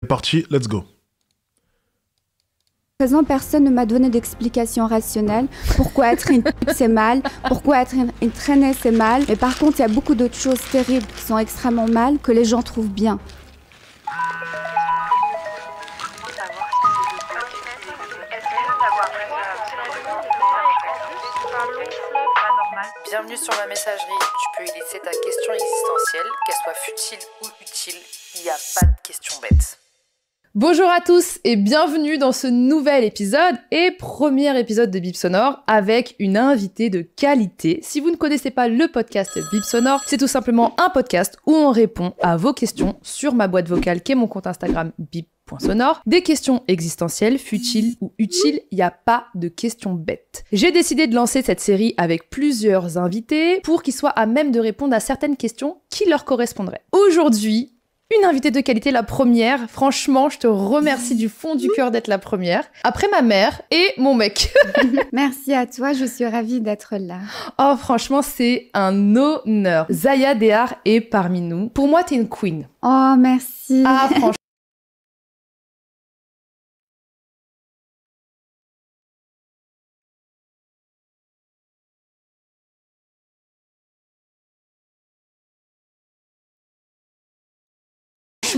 Parti, let's go. Présent, personne ne m'a donné d'explication rationnelle. Pourquoi être une pute, c'est mal. Pourquoi être une traînée, c'est mal. Mais par contre, il y a beaucoup d'autres choses terribles qui sont extrêmement mal que les gens trouvent bien. Bienvenue sur ma messagerie. Tu peux y laisser ta question existentielle, qu'elle soit futile ou utile. Il n'y a pas de question bête. Bonjour à tous et bienvenue dans ce nouvel épisode et premier épisode de Bip Sonore avec une invitée de qualité. Si vous ne connaissez pas le podcast Bip Sonore, c'est tout simplement un podcast où on répond à vos questions sur ma boîte vocale qui est mon compte Instagram bip.sonore. Des questions existentielles, futiles ou utiles, il n'y a pas de questions bêtes. J'ai décidé de lancer cette série avec plusieurs invités pour qu'ils soient à même de répondre à certaines questions qui leur correspondraient. Aujourd'hui, une invitée de qualité, la première. Franchement, je te remercie du fond du cœur d'être la première. Après ma mère et mon mec. Merci à toi, je suis ravie d'être là. Oh, franchement, c'est un honneur. Zaya Dehar est parmi nous. Pour moi, t'es une queen. Oh, merci. Ah, franchement.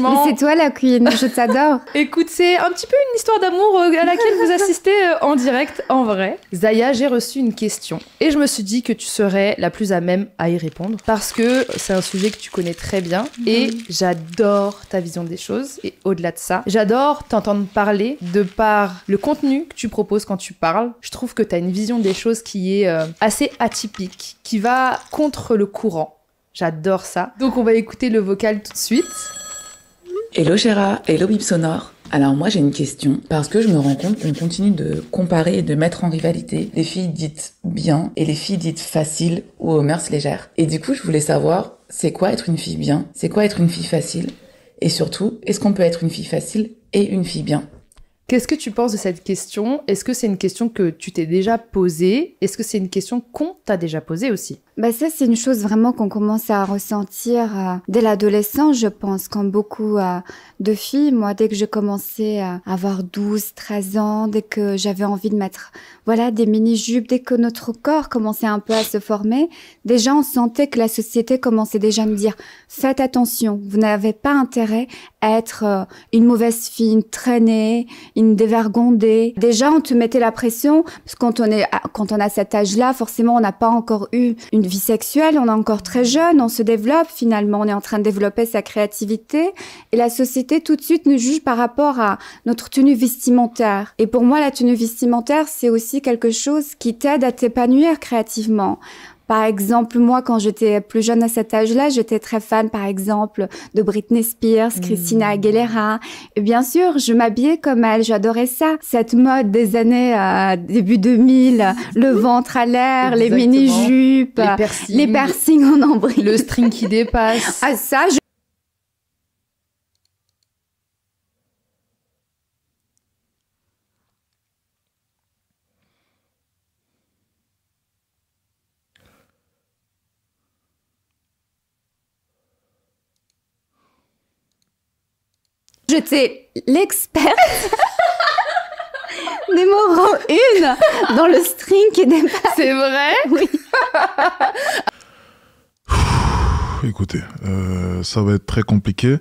Mais c'est toi la queen, je t'adore. Écoute, c'est un petit peu une histoire d'amour à laquelle vous assistez en direct, en vrai. Zaya, j'ai reçu une question et je me suis dit que tu serais la plus à même à y répondre parce que c'est un sujet que tu connais très bien et j'adore ta vision des choses. Et au-delà de ça, j'adore t'entendre parler de par le contenu que tu proposes quand tu parles. Je trouve que tu as une vision des choses qui est assez atypique, qui va contre le courant. J'adore ça. Donc on va écouter le vocal tout de suite. Hello Chéra, hello Bip Sonore. Alors moi j'ai une question, parce que je me rends compte qu'on continue de comparer et de mettre en rivalité les filles dites bien et les filles dites faciles ou aux mœurs légères. Et du coup je voulais savoir, c'est quoi être une fille bien? C'est quoi être une fille facile? Et surtout, est-ce qu'on peut être une fille facile et une fille bien? Qu'est-ce que tu penses de cette question? Est-ce que c'est une question que tu t'es déjà posée? Est-ce que c'est une question qu'on t'a déjà posée aussi? Bah ça, c'est une chose vraiment qu'on commence à ressentir dès l'adolescence, je pense, comme beaucoup de filles. Moi, dès que j'ai commencé à avoir 12, 13 ans, dès que j'avais envie de mettre des mini-jupes, dès que notre corps commençait un peu à se former, déjà on sentait que la société commençait déjà à me dire « Faites attention, vous n'avez pas intérêt à être une mauvaise fille, une traînée, une dévergondée. » Déjà, on te mettait la pression, parce que quand on a cet âge-là, forcément, on n'a pas encore eu une vie sexuelle, on est encore très jeune, on se développe finalement, on est en train de développer sa créativité et la société tout de suite nous juge par rapport à notre tenue vestimentaire. Et pour moi, la tenue vestimentaire, c'est aussi quelque chose qui t'aide à t'épanouir créativement. Par exemple, moi, quand j'étais plus jeune à cet âge-là, j'étais très fan, par exemple, de Britney Spears, Christina Aguilera. Et bien sûr, je m'habillais comme elle, j'adorais ça. Cette mode des années début 2000, le ventre à l'air, les mini-jupes, les piercings en nombril. Le string qui dépasse. Ah ça, j'étais l'experte numéro 1 dans le string qui dépasse. C'est vrai? Oui. Écoutez, ça va être très compliqué.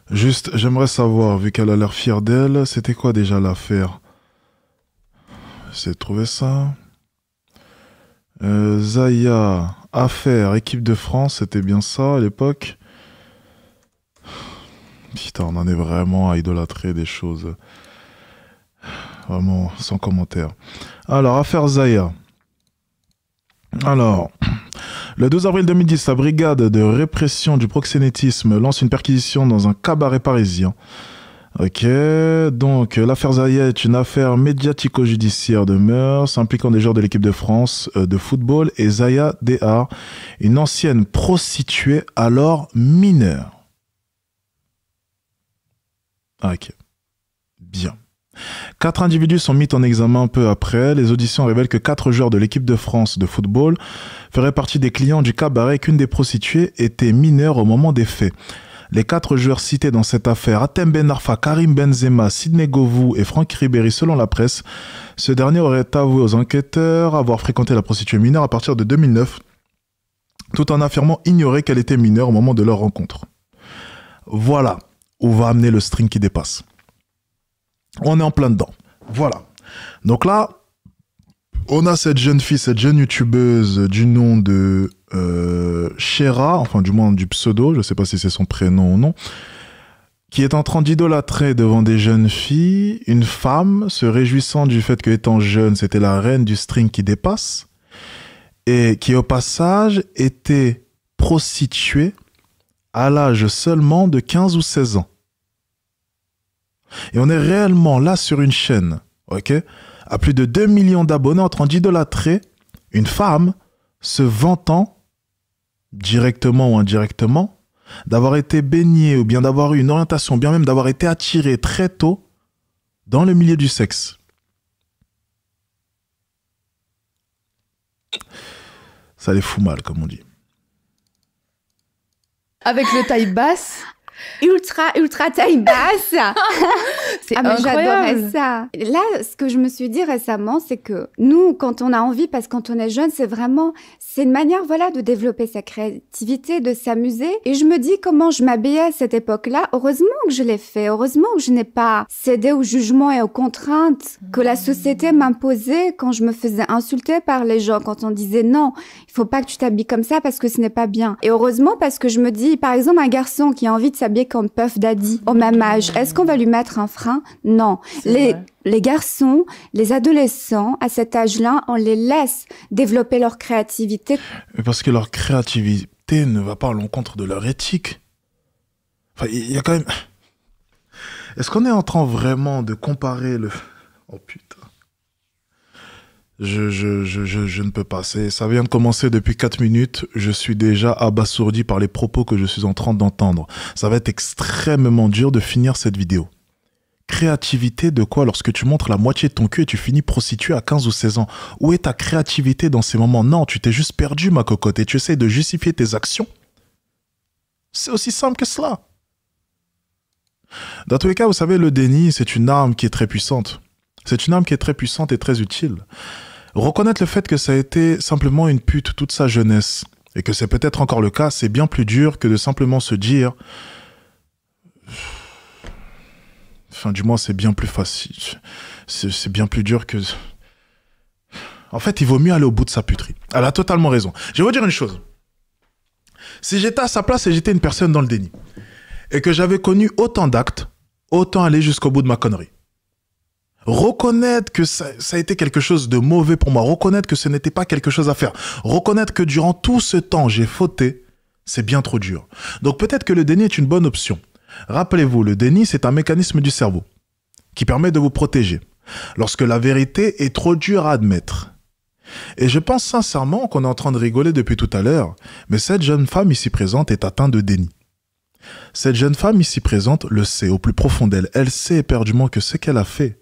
Juste, j'aimerais savoir, vu qu'elle a l'air fière d'elle, c'était quoi déjà l'affaire? J'ai trouvé ça. Zaya, affaire, équipe de France, c'était bien ça à l'époque? Putain, on en est vraiment à idolâtrer des choses. Vraiment, sans commentaire. Alors, affaire Zaya. Alors, le 12 avril 2010, la brigade de répression du proxénétisme lance une perquisition dans un cabaret parisien. Ok, donc l'affaire Zaya est une affaire médiatico-judiciaire de mœurs impliquant des joueurs de l'équipe de France de football et Zaya Dehar, une ancienne prostituée alors mineure. Ok, bien. 4 individus sont mis en examen peu après. Les auditions révèlent que 4 joueurs de l'équipe de France de football feraient partie des clients du cabaret et qu'une des prostituées était mineure au moment des faits. Les 4 joueurs cités dans cette affaire, Hatem Ben Arfa, Karim Benzema, Sidney Govou et Franck Ribéry, selon la presse, ce dernier aurait avoué aux enquêteurs avoir fréquenté la prostituée mineure à partir de 2009, tout en affirmant ignorer qu'elle était mineure au moment de leur rencontre. Voilà où va amener le string qui dépasse. On est en plein dedans. Voilà. Donc là, on a cette jeune fille, cette jeune youtubeuse du nom de Shera, enfin du moins du pseudo, je ne sais pas si c'est son prénom ou non, qui est en train d'idolâtrer devant des jeunes filles une femme se réjouissant du fait qu'étant jeune, c'était la reine du string qui dépasse et qui au passage était prostituée à l'âge seulement de 15 ou 16 ans. Et on est réellement là sur une chaîne, ok, à plus de 2 millions d'abonnés en train d'idolâtrer une femme se vantant, directement ou indirectement, d'avoir été baignée ou bien d'avoir eu une orientation, bien même d'avoir été attirée très tôt dans le milieu du sexe. Ça les fout mal, comme on dit. Avec le taille basse. Ultra taille basse. C'est mais incroyable. j'adorais ça. Là, ce que je me suis dit récemment, c'est que nous, quand on a envie, parce que quand on est jeune, c'est une manière, voilà, de développer sa créativité, de s'amuser. Et je me dis comment je m'habillais à cette époque-là. Heureusement que je l'ai fait. Heureusement que je n'ai pas cédé au jugement et aux contraintes que la société m'imposait quand je me faisais insulter par les gens, quand on disait non, il faut pas que tu t'habilles comme ça parce que ce n'est pas bien. Et heureusement parce que je me dis, par exemple, un garçon qui a envie de s'habiller comme Puff Daddy au même âge, est-ce qu'on va lui mettre un frein? Non. Les garçons, les adolescents, à cet âge-là, on les laisse développer leur créativité. Parce que leur créativité ne va pas à l'encontre de leur éthique. Enfin, il y a quand même... Est-ce qu'on est en train vraiment de comparer le... Oh putain. Je ne peux pas. Ça vient de commencer depuis 4 minutes. Je suis déjà abasourdi par les propos que je suis en train d'entendre. Ça va être extrêmement dur de finir cette vidéo. Créativité de quoi lorsque tu montres la moitié de ton cul et tu finis prostituée à 15 ou 16 ans? Où est ta créativité dans ces moments? Non, tu t'es juste perdu, ma cocotte, et tu essaies de justifier tes actions. C'est aussi simple que cela. Dans tous les cas, vous savez, le déni, c'est une arme qui est très puissante. C'est une arme qui est très puissante et très utile. Reconnaître le fait que ça a été simplement une pute toute sa jeunesse, et que c'est peut-être encore le cas, c'est bien plus dur que de simplement se dire... Enfin, du moins, c'est bien plus facile. C'est bien plus dur que... En fait, il vaut mieux aller au bout de sa puterie. Elle a totalement raison. Je vais vous dire une chose. Si j'étais à sa place et j'étais une personne dans le déni, et que j'avais connu autant d'actes, autant aller jusqu'au bout de ma connerie. Reconnaître que ça a été quelque chose de mauvais pour moi, reconnaître que ce n'était pas quelque chose à faire, reconnaître que durant tout ce temps, j'ai fauté, c'est bien trop dur. Donc peut-être que le déni est une bonne option. Rappelez-vous, le déni, c'est un mécanisme du cerveau qui permet de vous protéger lorsque la vérité est trop dure à admettre. Et je pense sincèrement qu'on est en train de rigoler depuis tout à l'heure, mais cette jeune femme ici présente est atteinte de déni. Cette jeune femme ici présente le sait au plus profond d'elle. Elle sait éperdument que ce qu'elle a fait,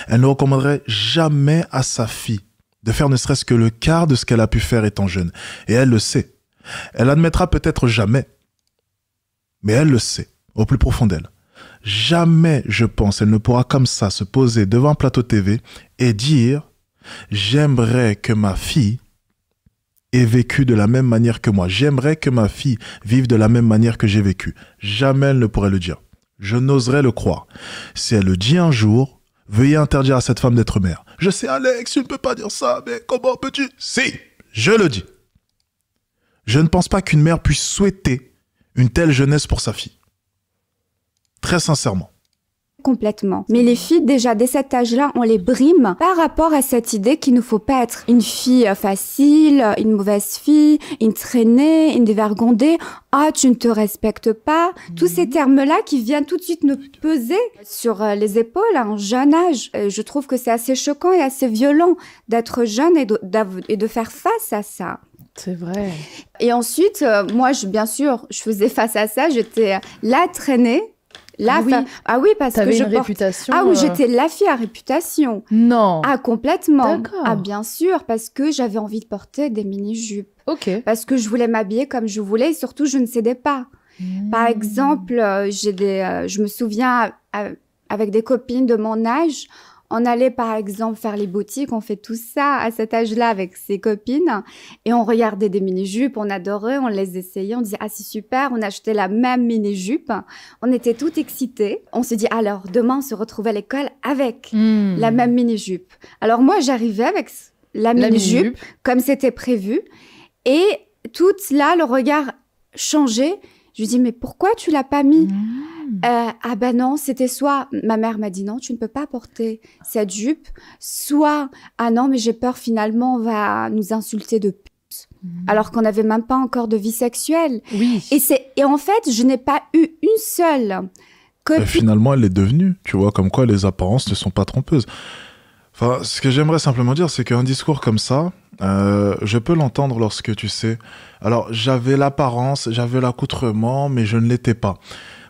elle ne recommanderait jamais à sa fille de faire ne serait-ce que le quart de ce qu'elle a pu faire étant jeune. Et elle le sait. Elle admettra peut-être jamais, mais elle le sait au plus profond d'elle. Jamais, je pense, elle ne pourra comme ça se poser devant un plateau TV et dire « J'aimerais que ma fille ait vécu de la même manière que moi. J'aimerais que ma fille vive de la même manière que j'ai vécu. » Jamais elle ne pourrait le dire. Je n'oserais le croire. Si elle le dit un jour, veuillez interdire à cette femme d'être mère. Je sais, Alex, tu ne peux pas dire ça, mais comment peux-tu? Si, je le dis. Je ne pense pas qu'une mère puisse souhaiter une telle jeunesse pour sa fille. Très sincèrement. Complètement. Mais les filles, déjà, dès cet âge-là, on les brime par rapport à cette idée qu'il ne faut pas être une fille facile, une mauvaise fille, une traînée, une dévergondée. Ah, tu ne te respectes pas. Tous ces termes-là qui viennent tout de suite nous peser sur les épaules à un jeune âge. Je trouve que c'est assez choquant et assez violent d'être jeune et de faire face à ça. C'est vrai. Et ensuite, moi, bien sûr, je faisais face à ça. J'étais la traînée. Là, oui, parce que t'avais une réputation. Ah oui, j'étais la fille à réputation. Non. Ah, complètement. D'accord. Ah, bien sûr, parce que j'avais envie de porter des mini-jupes. Ok. Parce que je voulais m'habiller comme je voulais et surtout, je ne cédais pas. Par exemple, je me souviens avec des copines de mon âge, on allait par exemple faire les boutiques, on fait tout ça à cet âge-là avec ses copines et on regardait des mini-jupes, on adorait, on les essayait, on disait « Ah, c'est super !» On achetait la même mini-jupe, on était toutes excitées. On se dit « Alors, demain, on se retrouve à l'école avec la même mini-jupe. » Alors moi, j'arrivais avec la mini-jupe comme c'était prévu et toute là, le regard changeait. Je lui dis « Mais pourquoi tu l'as pas mis ?» Ah ben non, c'était soit, ma mère m'a dit non, tu ne peux pas porter cette jupe, soit, ah non, mais j'ai peur finalement, on va nous insulter de pute, alors qu'on n'avait même pas encore de vie sexuelle. Oui. Et en fait, je n'ai pas eu une seule copine. Mais finalement, elle est devenue, tu vois, comme quoi les apparences ne sont pas trompeuses. Enfin, ce que j'aimerais simplement dire, c'est qu'un discours comme ça, je peux l'entendre lorsque tu sais, alors j'avais l'apparence, j'avais l'accoutrement, mais je ne l'étais pas.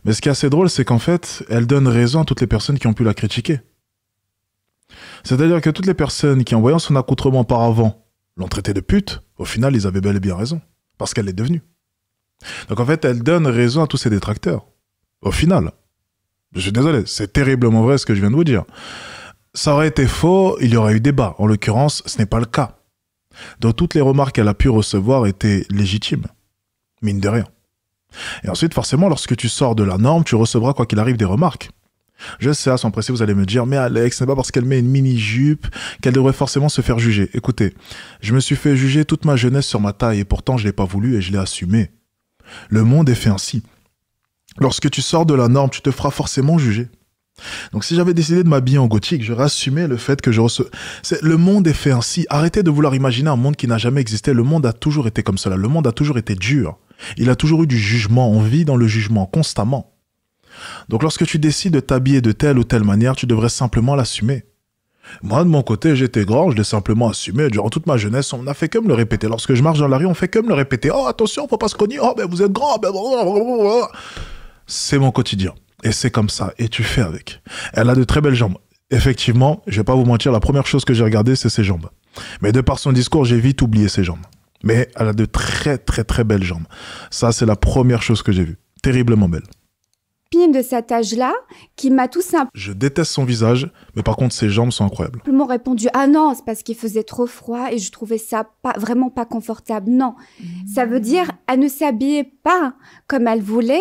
Mais ce qui est assez drôle, c'est qu'en fait, elle donne raison à toutes les personnes qui ont pu la critiquer. C'est-à-dire que toutes les personnes qui, en voyant son accoutrement par avant, l'ont traité de pute, au final, ils avaient bel et bien raison. Parce qu'elle est devenue. Donc en fait, elle donne raison à tous ses détracteurs. Au final. Je suis désolé, c'est terriblement vrai ce que je viens de vous dire. Ça aurait été faux, il y aurait eu débat. En l'occurrence, ce n'est pas le cas. Donc toutes les remarques qu'elle a pu recevoir étaient légitimes. Mine de rien. Et ensuite, forcément, lorsque tu sors de la norme, tu recevras, quoi qu'il arrive, des remarques. Je sais, à son pressé, vous allez me dire, mais Alex, ce n'est pas parce qu'elle met une mini-jupe qu'elle devrait forcément se faire juger. Écoutez, je me suis fait juger toute ma jeunesse sur ma taille et pourtant je ne l'ai pas voulu et je l'ai assumé. Le monde est fait ainsi. Lorsque tu sors de la norme, tu te feras forcément juger. Donc si j'avais décidé de m'habiller en gothique, j'aurais assumé le fait que le monde est fait ainsi. Arrêtez de vouloir imaginer un monde qui n'a jamais existé. Le monde a toujours été comme cela. Le monde a toujours été dur. Il a toujours eu du jugement. On vit dans le jugement constamment. Donc lorsque tu décides de t'habiller de telle ou telle manière, tu devrais simplement l'assumer. Moi, de mon côté, j'étais grand, je l'ai simplement assumé. Durant toute ma jeunesse, on n'a fait que me le répéter. Lorsque je marche dans la rue, on fait que me le répéter. Oh, attention, faut pas se cogner. Oh, ben vous êtes grand. Ben... C'est mon quotidien. Et c'est comme ça. Et tu fais avec. Elle a de très belles jambes. Effectivement, je vais pas vous mentir, la première chose que j'ai regardée, c'est ses jambes. Mais de par son discours, j'ai vite oublié ses jambes. Mais elle a de très, très, très belles jambes. Ça, c'est la première chose que j'ai vue. Terriblement belle. De cet âge-là, qui m'a tout simplement... Je déteste son visage, mais par contre, ses jambes sont incroyables. répondu, ah non, c'est parce qu'il faisait trop froid et je trouvais ça vraiment pas confortable. Non, ça veut dire, elle ne s'habillait pas comme elle voulait,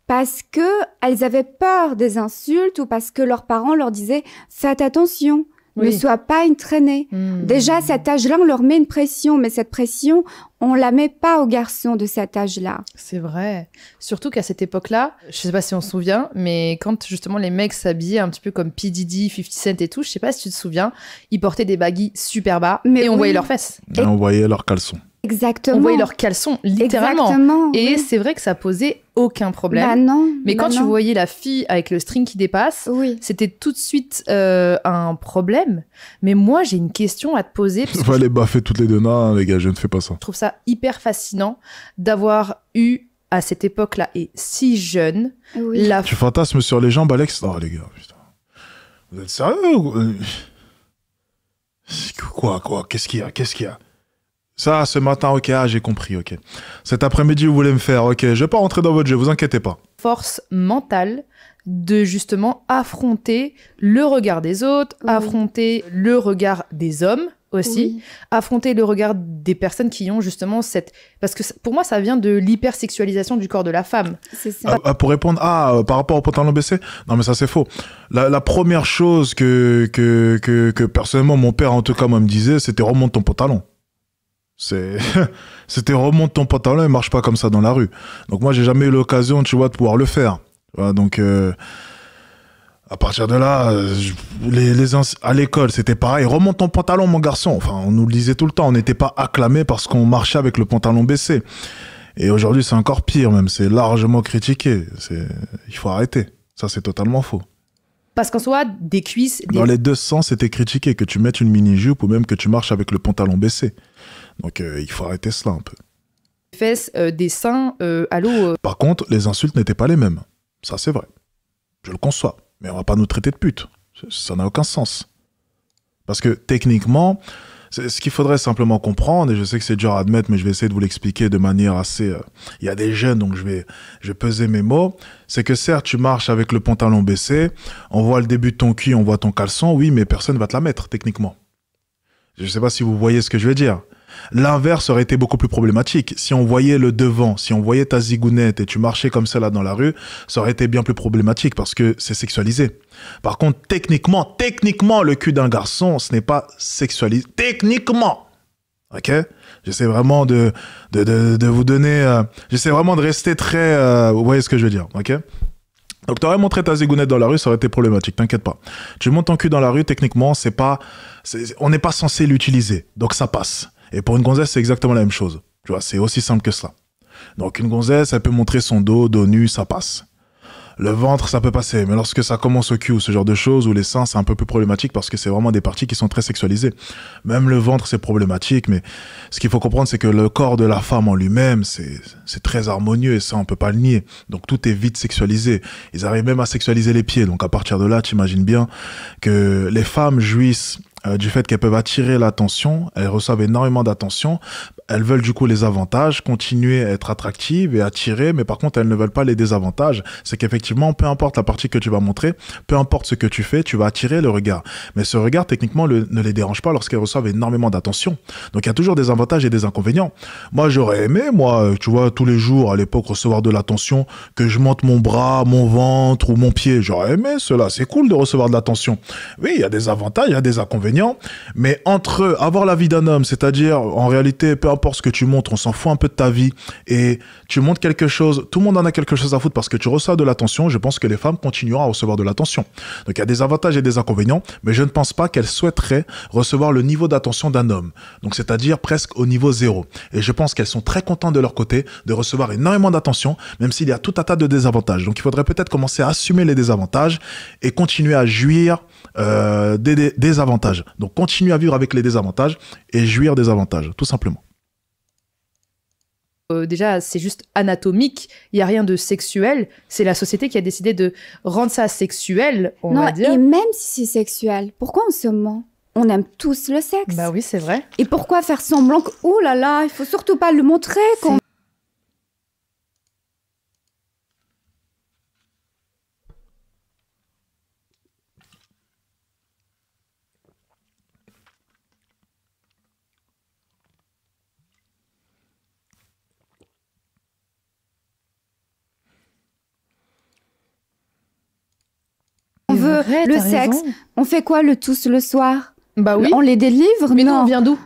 parce que elles avaient peur des insultes ou parce que leurs parents leur disaient « Faites attention, ne sois pas une traînée ». Déjà, à cet âge-là, on leur met une pression, mais cette pression, on la met pas aux garçons de cet âge-là. C'est vrai. Surtout qu'à cette époque-là, je sais pas si on se souvient, mais quand justement les mecs s'habillaient un petit peu comme P. Diddy, 50 Cent et tout, je sais pas si tu te souviens, ils portaient des baggy super bas et on voyait leurs fesses. Et on voyait leurs caleçons. Exactement. On voyait leurs caleçons, littéralement. Exactement, et c'est vrai que ça posait aucun problème. Bah non. Mais quand tu voyais la fille avec le string qui dépasse, c'était tout de suite un problème. Mais moi, j'ai une question à te poser. Il fallait baffer toutes les deux. Non, les gars, je ne fais pas ça. Je trouve ça hyper fascinant d'avoir eu, à cette époque-là, et si jeune, Tu fantasmes sur les jambes, Alex? Oh, les gars, putain. Vous êtes sérieux ou... Quoi? Qu'est-ce qu'il y a? Ça, ce matin, ok, j'ai compris, ok. Cet après-midi, vous voulez me faire, ok, je vais pas rentrer dans votre jeu, vous inquiétez pas. Force mentale de justement affronter le regard des autres, affronter le regard des hommes aussi, affronter le regard des personnes qui ont justement cette... Parce que pour moi, ça vient de l'hypersexualisation du corps de la femme. C'est ça. Pour répondre, par rapport au pantalon baissé, non mais ça c'est faux. La première chose que personnellement mon père en tout cas moi me disait, c'était remonte ton pantalon. C'était remonte ton pantalon et marche pas comme ça dans la rue. Donc moi j'ai jamais eu l'occasion, tu vois, de pouvoir le faire. Voilà, donc à partir de là, à l'école c'était pareil, remonte ton pantalon mon garçon. Enfin on nous le disait tout le temps, on n'était pas acclamé parce qu'on marchait avec le pantalon baissé. Et aujourd'hui c'est encore pire même, c'est largement critiqué. Il faut arrêter, ça c'est totalement faux. Parce qu'en soi, des cuisses... Dans les deux sens, c'était critiqué, que tu mettes une mini-jupe ou même que tu marches avec le pantalon baissé. Donc, il faut arrêter cela un peu. Des fesses, des seins, à l'eau... Par contre, les insultes n'étaient pas les mêmes. Ça, c'est vrai. Je le conçois. Mais on va pas nous traiter de pute. Ça n'a aucun sens. Parce que, techniquement, Ce qu'il faudrait simplement comprendre, et je sais que c'est dur à admettre, mais je vais essayer de vous l'expliquer de manière assez... Il y a des jeunes, donc je vais peser mes mots. C'est que certes, tu marches avec le pantalon baissé, on voit le début de ton cul, on voit ton caleçon, oui, mais personne va te la mettre, techniquement. Je ne sais pas si vous voyez ce que je veux dire. L'inverse aurait été beaucoup plus problématique. Si on voyait le devant, si on voyait ta zigounette et tu marchais comme celle-là dans la rue, ça aurait été bien plus problématique parce que c'est sexualisé. Par contre, techniquement, le cul d'un garçon, ce n'est pas sexualisé. Techniquement. Ok? J'essaie vraiment de vous donner... j'essaie vraiment de rester très... vous voyez ce que je veux dire. Ok? Donc, t'aurais montré ta zigounette dans la rue, ça aurait été problématique, t'inquiète pas. Tu montes ton cul dans la rue, techniquement, on n'est pas censé l'utiliser. Donc, ça passe. Et pour une gonzesse, c'est exactement la même chose. Tu vois, c'est aussi simple que cela. Donc, une gonzesse, elle peut montrer son dos nu, ça passe. Le ventre, ça peut passer. Mais lorsque ça commence au cul ou ce genre de choses, ou les seins, c'est un peu plus problématique parce que c'est vraiment des parties qui sont très sexualisées. Même le ventre, c'est problématique. Mais ce qu'il faut comprendre, c'est que le corps de la femme en lui-même, c'est très harmonieux et ça, on peut pas le nier. Donc, tout est vite sexualisé. Ils arrivent même à sexualiser les pieds. Donc, à partir de là, tu imagines bien que les femmes jouissent du fait qu'elles peuvent attirer l'attention, elles reçoivent énormément d'attention, elles veulent du coup les avantages, continuer à être attractives et attirer, mais par contre elles ne veulent pas les désavantages. C'est qu'effectivement, peu importe la partie que tu vas montrer, peu importe ce que tu fais, tu vas attirer le regard. Mais ce regard, techniquement, ne les dérange pas lorsqu'elles reçoivent énormément d'attention. Donc il y a toujours des avantages et des inconvénients. Moi, j'aurais aimé, tu vois, tous les jours à l'époque recevoir de l'attention, que je monte mon bras, mon ventre ou mon pied. J'aurais aimé cela. C'est cool de recevoir de l'attention. Oui, il y a des avantages, il y a des inconvénients. Mais entre avoir la vie d'un homme, c'est-à-dire en réalité, peu importe ce que tu montres, on s'en fout un peu de ta vie et tu montres quelque chose, tout le monde en a quelque chose à foutre parce que tu reçois de l'attention, je pense que les femmes continueront à recevoir de l'attention. Donc il y a des avantages et des inconvénients, mais je ne pense pas qu'elles souhaiteraient recevoir le niveau d'attention d'un homme. Donc c'est-à-dire presque au niveau 0. Et je pense qu'elles sont très contentes de leur côté de recevoir énormément d'attention, même s'il y a tout un tas de désavantages. Donc il faudrait peut-être commencer à assumer les désavantages et continuer à jouir des avantages. Donc, continue à vivre avec les désavantages et jouir des avantages, tout simplement. Déjà, c'est juste anatomique, il n'y a rien de sexuel. C'est la société qui a décidé de rendre ça sexuel, on va dire. Et même si c'est sexuel, pourquoi on se ment? On aime tous le sexe. Bah oui, c'est vrai. Et pourquoi faire semblant que, oh là là, il faut surtout pas le montrer quand... On veut le sexe. Raison. On fait quoi le tous le soir? Bah oui. On les délivre? Mais nous, on vient d'où?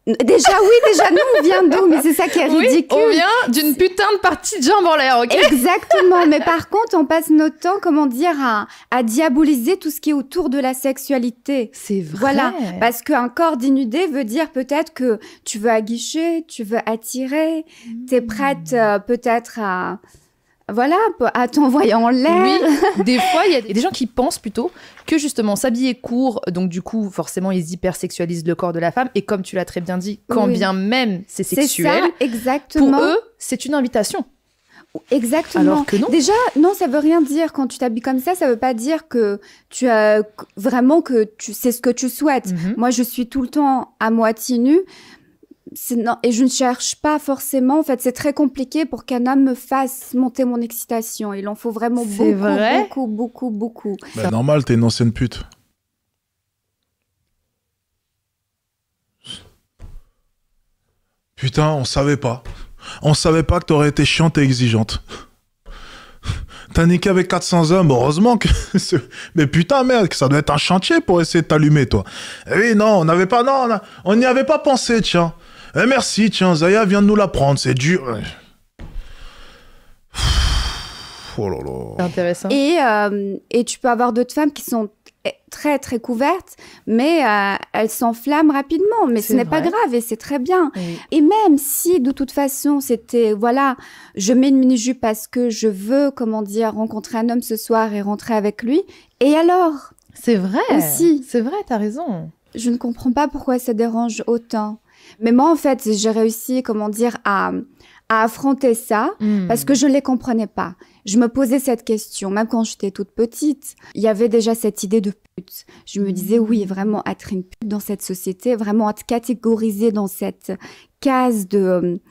Déjà, nous, on vient d'où? Mais c'est ça qui est ridicule. On vient d'une putain de partie de jambes en l'air, ok? Exactement. Mais par contre, on passe notre temps, à diaboliser tout ce qui est autour de la sexualité. C'est vrai. Voilà. Parce qu'un corps dénudé veut dire peut-être que tu veux aguicher, tu veux attirer, t'es prête peut-être à... Voilà, à t'envoyer en l'air. Oui, des fois, il y a des gens qui pensent plutôt que justement s'habiller court, donc du coup, forcément, ils hypersexualisent le corps de la femme. Et comme tu l'as très bien dit, quand bien même c'est sexuel, ça, exactement. Pour eux, c'est une invitation. Exactement. Alors que non. Déjà, non, ça veut rien dire. Quand tu t'habilles comme ça veut pas dire que tu as vraiment c'est ce que tu souhaites. Mm-hmm. Moi, je suis tout le temps à moitié nue. Non, et je ne cherche pas forcément. En fait, c'est très compliqué pour qu'un homme me fasse monter mon excitation. Il en faut vraiment beaucoup. Bah, normal, t'es une ancienne pute. Putain, on savait pas. On savait pas que t'aurais été chiante et exigeante. T'as niqué avec 400 hommes, heureusement que... Mais putain, merde, que ça doit être un chantier pour essayer de t'allumer, toi. Eh oui, non, on n'avait pas... Non, on n'y avait pas pensé, tiens. Eh merci, tiens, Zaya vient de nous l'apprendre, c'est dur. Oh là là. C'est intéressant. Et tu peux avoir d'autres femmes qui sont très, très couvertes, mais elles s'enflamment rapidement. Mais ce n'est pas grave et c'est très bien. Oui. Et même si, de toute façon, c'était, voilà, je mets une mini-jupe parce que je veux, rencontrer un homme ce soir et rentrer avec lui. Et alors? C'est vrai. Aussi. C'est vrai, t'as raison. Je ne comprends pas pourquoi ça dérange autant. Mais moi, en fait, j'ai réussi, à à affronter ça parce que je ne les comprenais pas. Je me posais cette question, même quand j'étais toute petite. Il y avait déjà cette idée de pute. Je me disais, oui, vraiment être une pute dans cette société, vraiment être catégorisée dans cette case de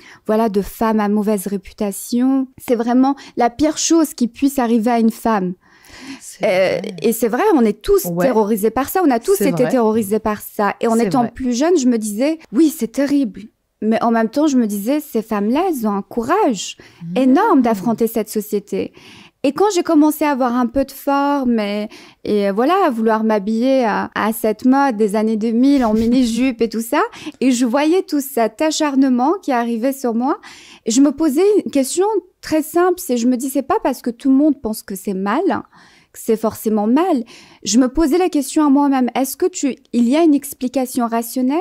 femme à mauvaise réputation. C'est vraiment la pire chose qui puisse arriver à une femme. Et c'est vrai, on est tous terrorisés par ça. On a tous été terrorisés par ça. Et en étant plus jeune, je me disais, oui, c'est terrible. Mais en même temps, je me disais, ces femmes-là, elles ont un courage énorme d'affronter cette société. Et quand j'ai commencé à avoir un peu de forme et voilà, à vouloir m'habiller à cette mode des années 2000 en mini-jupe et tout ça, et je voyais tout cet acharnement qui arrivait sur moi, et je me posais une question très simple, c'est je me dis, c'est pas parce que tout le monde pense que c'est mal, que c'est forcément mal. Je me posais la question à moi-même, est-ce que il y a une explication rationnelle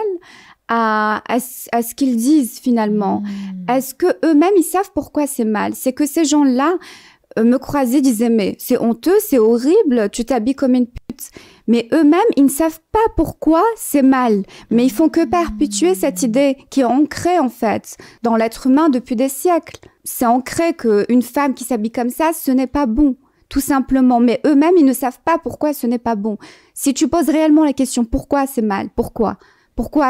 à ce qu'ils disent finalement? Est-ce que eux-mêmes ils savent pourquoi c'est mal? C'est que ces gens-là me croisaient, disaient mais c'est honteux, c'est horrible, tu t'habilles comme une pute. Mais eux-mêmes ils ne savent pas pourquoi c'est mal. Mais ils font que perpétuer cette idée qui est ancrée en fait dans l'être humain depuis des siècles. C'est ancré qu'une femme qui s'habille comme ça, ce n'est pas bon. Tout simplement. Mais eux-mêmes ils ne savent pas pourquoi ce n'est pas bon. Si tu poses réellement la question pourquoi c'est mal, pourquoi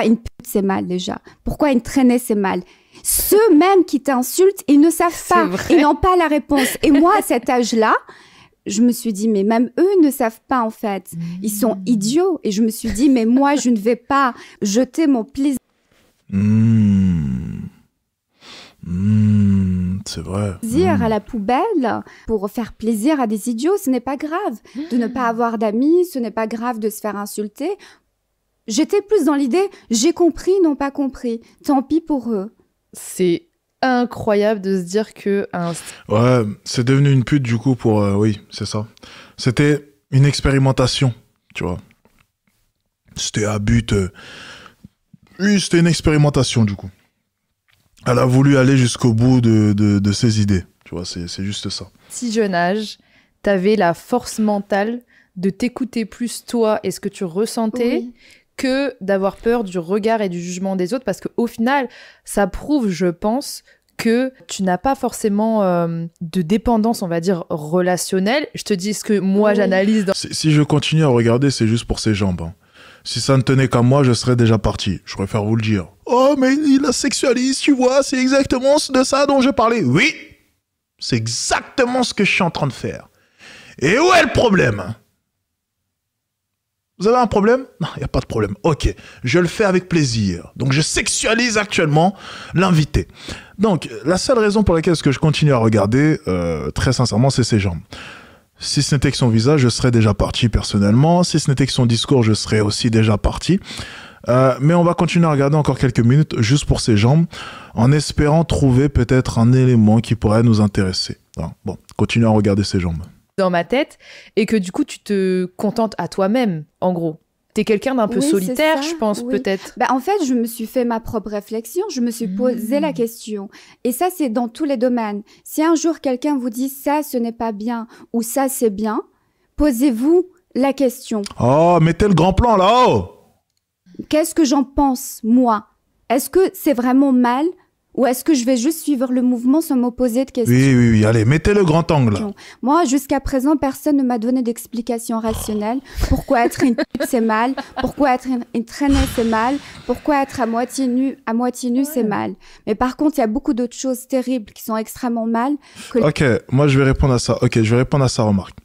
une pute c'est mal déjà? Pourquoi une traînée c'est mal? Ceux-mêmes qui t'insultent, ils ne savent pas. Ils n'ont pas la réponse. Et moi, à cet âge-là, je me suis dit, mais même eux ne savent pas en fait. Ils sont idiots. Et je me suis dit, mais moi, je ne vais pas jeter mon plaisir. C'est vrai. À la poubelle pour faire plaisir à des idiots. Ce n'est pas grave de ne pas avoir d'amis. Ce n'est pas grave de se faire insulter. J'étais plus dans l'idée, j'ai compris, ils n'ont pas compris. Tant pis pour eux. C'est incroyable de se dire que... Ouais, c'est devenu une pute du coup pour... oui, c'est ça. C'était une expérimentation, tu vois. C'était à but... Oui, c'était une expérimentation du coup. Elle a voulu aller jusqu'au bout de ses idées. Tu vois, c'est juste ça. Si jeune âge, t'avais la force mentale de t'écouter plus toi et ce que tu ressentais... Oui. Que d'avoir peur du regard et du jugement des autres, parce qu'au final, ça prouve, je pense, que tu n'as pas forcément de dépendance, on va dire, relationnelle. Je te dis ce que moi, j'analyse. Si je continue à regarder, c'est juste pour ses jambes. Hein. Si ça ne tenait qu'à moi, je serais déjà parti. Je préfère vous le dire. Oh, mais il la sexualise, tu vois, c'est exactement de ça dont je parlais. Oui, c'est exactement ce que je suis en train de faire. Et où est le problème ? Vous avez un problème? Non, il n'y a pas de problème. Ok, je le fais avec plaisir. Donc, je sexualise actuellement l'invité. Donc, la seule raison pour laquelle je continue à regarder, très sincèrement, c'est ses jambes. Si ce n'était que son visage, je serais déjà parti personnellement. Si ce n'était que son discours, je serais aussi déjà parti. Mais on va continuer à regarder encore quelques minutes juste pour ses jambes, en espérant trouver peut-être un élément qui pourrait nous intéresser. Alors, bon, continue à regarder ses jambes. Dans ma tête, et que du coup tu te contentes à toi-même, en gros. T'es quelqu'un d'un peu solitaire, je pense, peut-être. En fait, je me suis fait ma propre réflexion, je me suis posé la question. Et ça, c'est dans tous les domaines. Si un jour quelqu'un vous dit ça, ce n'est pas bien, ou ça, c'est bien, posez-vous la question. Oh, mettez le grand plan là-haut. Qu'est-ce que j'en pense, moi? Est-ce que c'est vraiment mal? Ou est-ce que je vais juste suivre le mouvement sans m'opposer de questions? Oui, allez, mettez le grand angle. Moi, jusqu'à présent, personne ne m'a donné d'explication rationnelle. Pourquoi être une pute, c'est mal? Pourquoi être une traînée, c'est mal? Pourquoi être à moitié nu, c'est mal? Mais par contre, il y a beaucoup d'autres choses terribles qui sont extrêmement mal. Ok, moi, je vais répondre à ça. Ok, je vais répondre à sa remarque.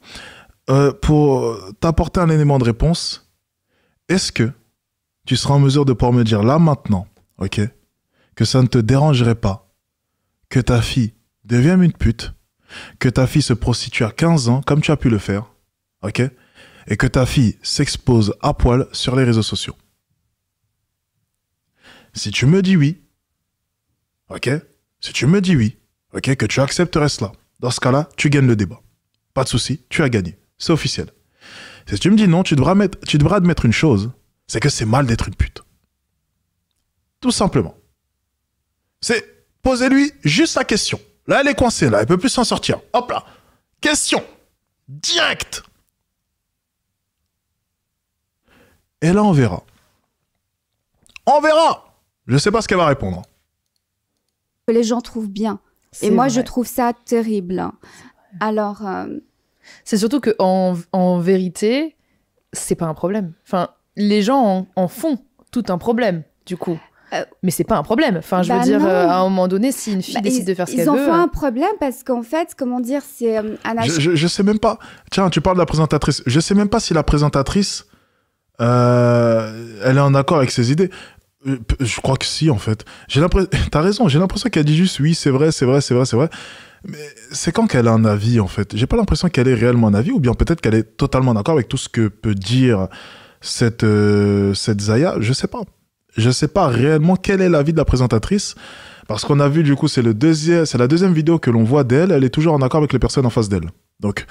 Pour t'apporter un élément de réponse, est-ce que tu seras en mesure de pouvoir me dire là, maintenant, ok, que ça ne te dérangerait pas que ta fille devienne une pute, que ta fille se prostitue à 15 ans, comme tu as pu le faire, ok, et que ta fille s'expose à poil sur les réseaux sociaux? Si tu me dis oui, ok, que tu accepterais cela, dans ce cas-là, tu gagnes le débat. Pas de souci, tu as gagné. C'est officiel. Si tu me dis non, tu devras admettre une chose, c'est que c'est mal d'être une pute. Tout simplement. C'est posez-lui juste la question. Là, elle est coincée, là, elle peut plus s'en sortir. Hop là. Question. Direct. Et là, on verra. On verra. Je sais pas ce qu'elle va répondre. que les gens trouvent bien. C'est Et moi, vrai. je trouve ça terrible. Alors, C'est surtout que en vérité, c'est pas un problème. Enfin, les gens en font tout un problème, du coup. Mais c'est pas un problème. Enfin, je veux dire, non. à un moment donné, si une fille décide de faire ce qu'elle veut... Ils en font un problème parce qu'en fait, comment dire, c'est un achat. Je sais même pas. Tiens, tu parles de la présentatrice. Je sais même pas si la présentatrice, elle est en accord avec ses idées. Je crois que si, en fait. T'as raison, j'ai l'impression qu'elle dit juste oui, c'est vrai. Mais c'est quand qu'elle a un avis, en fait. J'ai pas l'impression qu'elle ait réellement un avis, ou bien peut-être qu'elle est totalement d'accord avec tout ce que peut dire cette Zaya. Je sais pas. Je sais pas réellement quel est l'avis de la présentatrice, parce qu'on a vu, du coup, c'est la deuxième vidéo que l'on voit d'elle. Elle est toujours en accord avec les personnes en face d'elle. Donc,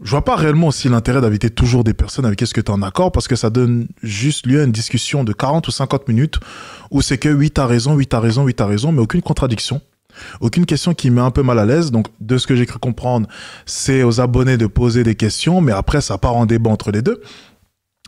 je vois pas réellement aussi l'intérêt d'inviter toujours des personnes avec qui est-ce que tu es en accord, parce que ça donne juste lieu à une discussion de 40 ou 50 minutes où c'est que oui, t'as raison, mais aucune contradiction. Aucune question qui met un peu mal à l'aise. Donc, de ce que j'ai cru comprendre, c'est aux abonnés de poser des questions, mais après, ça part en débat entre les deux.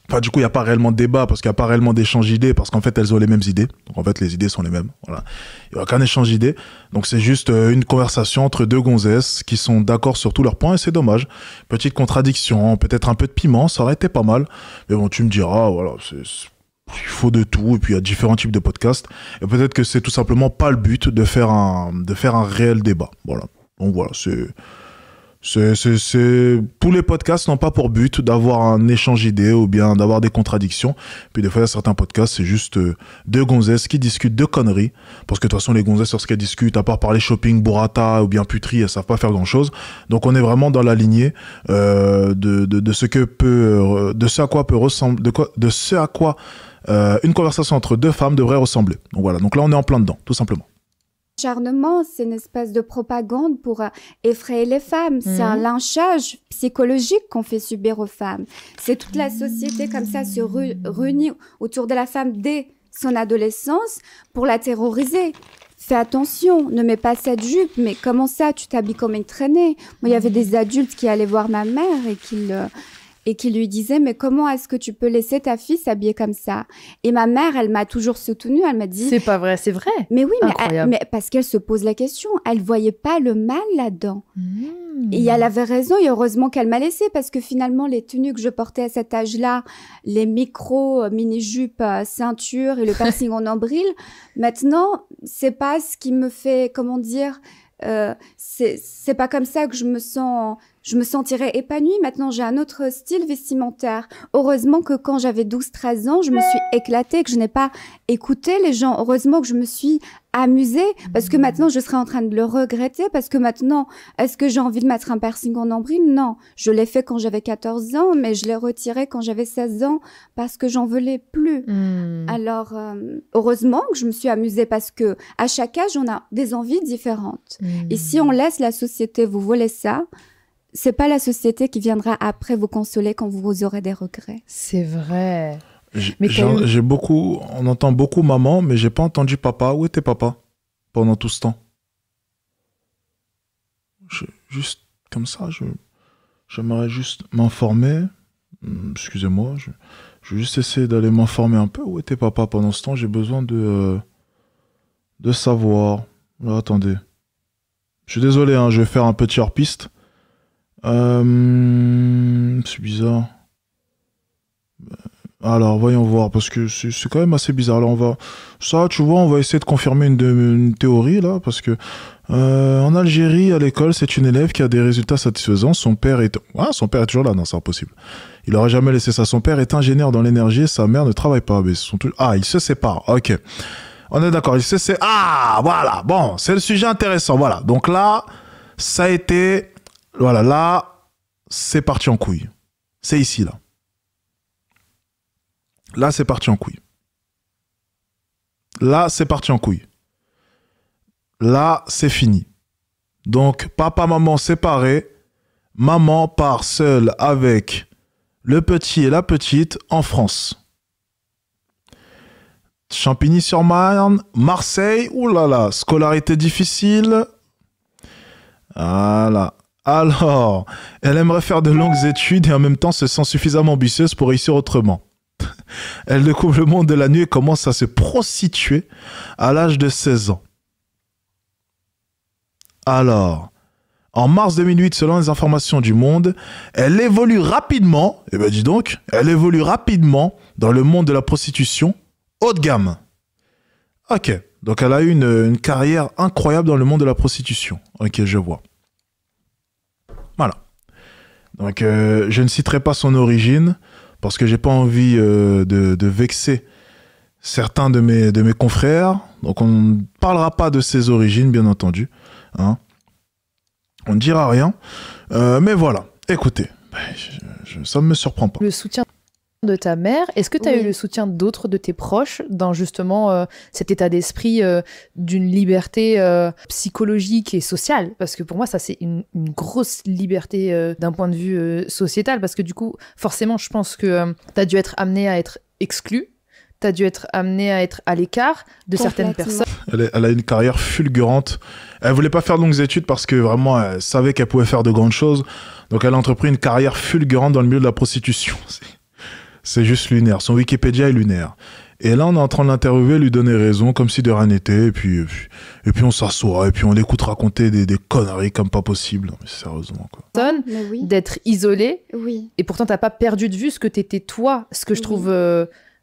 Enfin, du coup, il n'y a pas réellement de débat, parce qu'il n'y a pas réellement d'échange d'idées, parce qu'en fait, elles ont les mêmes idées. Donc, en fait, les idées sont les mêmes. Voilà. Il n'y aura qu'un échange d'idées. Donc, c'est juste une conversation entre deux gonzesses qui sont d'accord sur tous leurs points, et c'est dommage. Petite contradiction, peut-être un peu de piment, ça aurait été pas mal. Mais bon, tu me diras, voilà, il faut de tout, et puis il y a différents types de podcasts. Et peut-être que c'est tout simplement pas le but de faire un réel débat. Voilà. Donc, voilà, tous les podcasts n'ont pas pour but d'avoir un échange d'idées ou bien d'avoir des contradictions. Puis des fois, il y a certains podcasts, c'est juste deux gonzesses qui discutent de conneries. Parce que de toute façon, les gonzesses, lorsqu'elles discutent, à part parler shopping, burrata ou bien puterie, elles savent pas faire grand-chose. Donc on est vraiment dans la lignée de ce à quoi une conversation entre deux femmes devrait ressembler. Donc voilà, donc là on est en plein dedans, tout simplement. L'acharnement, c'est une espèce de propagande pour effrayer les femmes. C'est un lynchage psychologique qu'on fait subir aux femmes. C'est toute la société comme ça se réunit autour de la femme dès son adolescence pour la terroriser. Fais attention, ne mets pas cette jupe, mais comment ça, tu t'habilles comme une traînée? Moi, il y avait des adultes qui allaient voir ma mère et qui lui disaient, mais comment est-ce que tu peux laisser ta fille s'habiller comme ça? Et ma mère, elle m'a toujours soutenue, elle m'a dit... C'est pas vrai, c'est vrai. Mais oui, mais parce qu'elle se pose la question, elle voyait pas le mal là-dedans. Et elle avait raison, et heureusement qu'elle m'a laissé, parce que finalement, les tenues que je portais à cet âge-là, les micros, mini-jupes, ceinture et le piercing en nombril, maintenant, c'est pas ce qui me fait, comment dire... c'est pas comme ça que je me sentirais épanouie. Maintenant, j'ai un autre style vestimentaire. Heureusement que quand j'avais 12-13 ans, je me suis éclatée, que je n'ai pas écouté les gens. Heureusement que je me suis amusée, parce que maintenant, je serais en train de le regretter, parce que maintenant, est-ce que j'ai envie de mettre un piercing en nombril? Non. Je l'ai fait quand j'avais 14 ans, mais je l'ai retiré quand j'avais 16 ans, parce que j'en voulais plus. Alors, heureusement que je me suis amusée, parce que à chaque âge, on a des envies différentes. Et si on laisse la société vous voler ça, c'est pas la société qui viendra après vous consoler quand vous aurez des regrets. C'est vrai. On entend beaucoup maman, mais j'ai pas entendu papa. Où était papa pendant tout ce temps? Juste comme ça, j'aimerais juste m'informer. Excusez-moi, je vais juste essayer d'aller m'informer un peu. Où était papa pendant ce temps? J'ai besoin de savoir. Là, attendez. Je suis désolé, hein, je vais faire un petit hors-piste. C'est bizarre. Alors, voyons voir, parce que c'est quand même assez bizarre. Là, on va essayer de confirmer une théorie, là, parce que en Algérie, à l'école, c'est une élève qui a des résultats satisfaisants. Son père est toujours là. Non, c'est impossible. Il n'aurait jamais laissé ça. Son père est ingénieur dans l'énergie et sa mère ne travaille pas. Mais ils se séparent. Ok. On est d'accord. Voilà. Bon, c'est le sujet intéressant. Voilà. Donc là, ça a été... Voilà, là, c'est parti en couille. C'est ici, là. Là, c'est parti en couille. Là, c'est parti en couille. Là, c'est fini. Donc, papa, maman séparés. Maman part seule avec le petit et la petite en France. Champigny-sur-Marne, Marseille, oulala, scolarité difficile. Voilà. Alors, elle aimerait faire de longues études et en même temps se sent suffisamment ambitieuse pour réussir autrement. Elle découvre le monde de la nuit et commence à se prostituer à l'âge de 16 ans. Alors, en mars 2008, selon les informations du Monde, elle évolue rapidement, eh ben dis donc, elle évolue rapidement dans le monde de la prostitution haut de gamme. Ok, donc elle a eu une carrière incroyable dans le monde de la prostitution. Ok, je vois. Voilà. Donc, je ne citerai pas son origine parce que j'ai pas envie de vexer certains de mes confrères. Donc, on ne parlera pas de ses origines, bien entendu. Hein. On ne dira rien. Mais voilà, écoutez, ça ne me surprend pas. Le soutien de ta mère, est-ce que tu as eu le soutien d'autres de tes proches dans justement cet état d'esprit d'une liberté psychologique et sociale? Parce que pour moi, ça, c'est une grosse liberté d'un point de vue sociétal. Parce que du coup, forcément, je pense que tu as dû être amené à être exclu. Tu as dû être amené à être à l'écart de certaines personnes. Elle a une carrière fulgurante. Elle voulait pas faire de longues études parce que vraiment, elle savait qu'elle pouvait faire de grandes choses. Donc, elle a entrepris une carrière fulgurante dans le milieu de la prostitution. C'est juste lunaire. Son Wikipédia est lunaire. Et là, on est en train de l'interviewer, lui donner raison, comme si de rien n'était. Et puis on s'assoit, et puis on l'écoute raconter des conneries comme pas possible. Non, mais sérieusement, quoi. D'être isolé. Oui. Et pourtant, t'as pas perdu de vue ce que t'étais toi. Ce que je trouve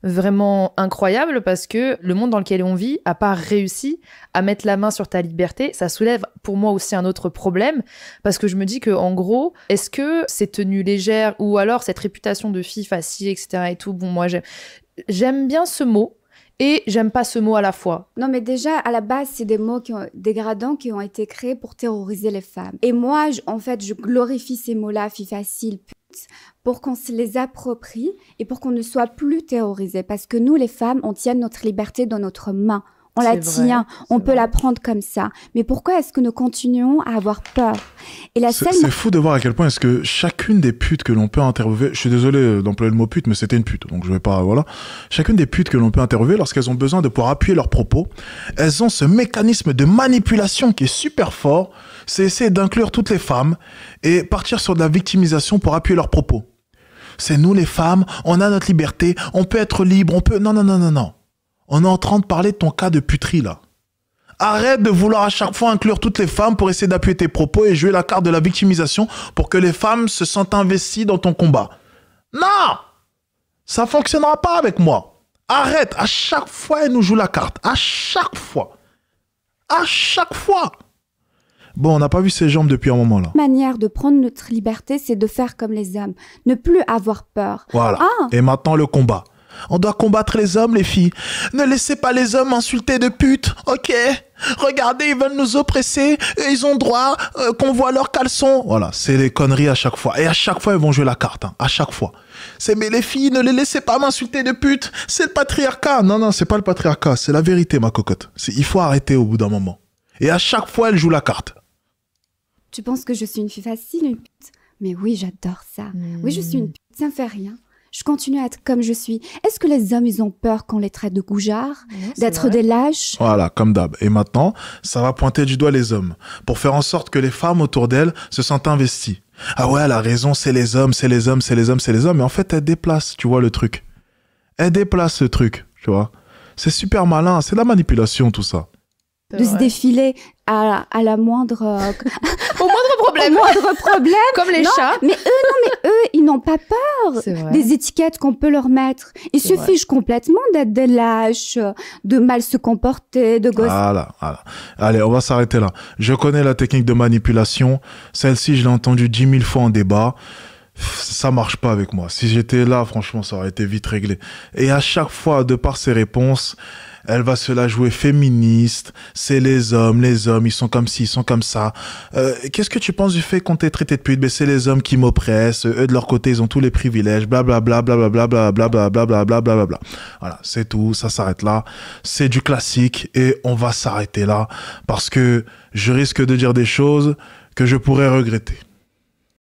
vraiment incroyable, parce que le monde dans lequel on vit a pas réussi à mettre la main sur ta liberté. Ça soulève pour moi aussi un autre problème, parce que je me dis que en gros, est-ce que ces tenues légères ou alors cette réputation de fille facile, etc. et tout, bon, moi j'aime bien ce mot et j'aime pas ce mot à la fois. Non, mais déjà, à la base, c'est des mots dégradants qui ont été créés pour terroriser les femmes. Et moi, je glorifie ces mots-là, fille facile, pute, pour qu'on se les approprie et pour qu'on ne soit plus terrorisés. Parce que nous, les femmes, on tient notre liberté dans notre main. On la tient, on peut la prendre comme ça. Mais pourquoi est-ce que nous continuons à avoir peur? Et c'est fou de voir à quel point est-ce que chacune des putes que l'on peut interviewer, je suis désolé d'employer le mot pute, mais c'était une pute, donc je vais pas, voilà. Chacune des putes que l'on peut interviewer, lorsqu'elles ont besoin de pouvoir appuyer leurs propos, elles ont ce mécanisme de manipulation qui est super fort, c'est essayer d'inclure toutes les femmes et partir sur de la victimisation pour appuyer leurs propos. C'est nous les femmes, on a notre liberté, on peut être libre, on peut... Non. On est en train de parler de ton cas de puterie, là. Arrête de vouloir à chaque fois inclure toutes les femmes pour essayer d'appuyer tes propos et jouer la carte de la victimisation pour que les femmes se sentent investies dans ton combat. Non! Ça fonctionnera pas avec moi. Arrête, à chaque fois, elle nous joue la carte. À chaque fois. À chaque fois. Bon, on n'a pas vu ses jambes depuis un moment, là. La manière de prendre notre liberté, c'est de faire comme les hommes. Ne plus avoir peur. Voilà. Et maintenant, le combat. On doit combattre les hommes, les filles. Ne laissez pas les hommes insulter de putes, ok? Regardez, ils veulent nous oppresser, et ils ont droit qu'on voit leurs caleçons. Voilà, c'est les conneries à chaque fois. Et à chaque fois, ils vont jouer la carte, hein, à chaque fois. Mais les filles, ne les laissez pas m'insulter de putes. C'est le patriarcat. Non, c'est pas le patriarcat, c'est la vérité, ma cocotte. Il faut arrêter au bout d'un moment. Et à chaque fois, elle joue la carte. Tu penses que je suis une fille facile, une pute? Mais oui, j'adore ça. Oui, je suis une pute, ça me fait rien. Je continue à être comme je suis. Est-ce que les hommes, ils ont peur qu'on les traite de goujards, d'être des lâches? Voilà, comme d'hab. Et maintenant, ça va pointer du doigt les hommes, pour faire en sorte que les femmes autour d'elles se sentent investies. Ah ouais, elle a raison, c'est les hommes. Mais en fait, elle déplace, tu vois, le truc. Elle déplace le truc, tu vois. C'est super malin, c'est de la manipulation, tout ça. De se défiler à la moindre... Au moindre problème. Au moindre problème. Comme les chats. Mais eux, ils n'ont pas peur des étiquettes qu'on peut leur mettre. Ils se fichent complètement d'être des lâches, de mal se comporter, de gosses. Voilà. Allez, on va s'arrêter là. Je connais la technique de manipulation. Celle-ci, je l'ai entendue 10 000 fois en débat. Ça marche pas avec moi. Si j'étais là, franchement, ça aurait été vite réglé. Et à chaque fois, de par ses réponses... Elle va se la jouer féministe, c'est les hommes, ils sont comme ci, ils sont comme ça. Qu'est-ce que tu penses du fait qu'on t'ait traité de pute? Ben, c'est les hommes qui m'oppressent, eux de leur côté, ils ont tous les privilèges, blablabla, blablabla, blablabla, blablabla. Voilà, c'est tout, ça s'arrête là. C'est du classique et on va s'arrêter là parce que je risque de dire des choses que je pourrais regretter.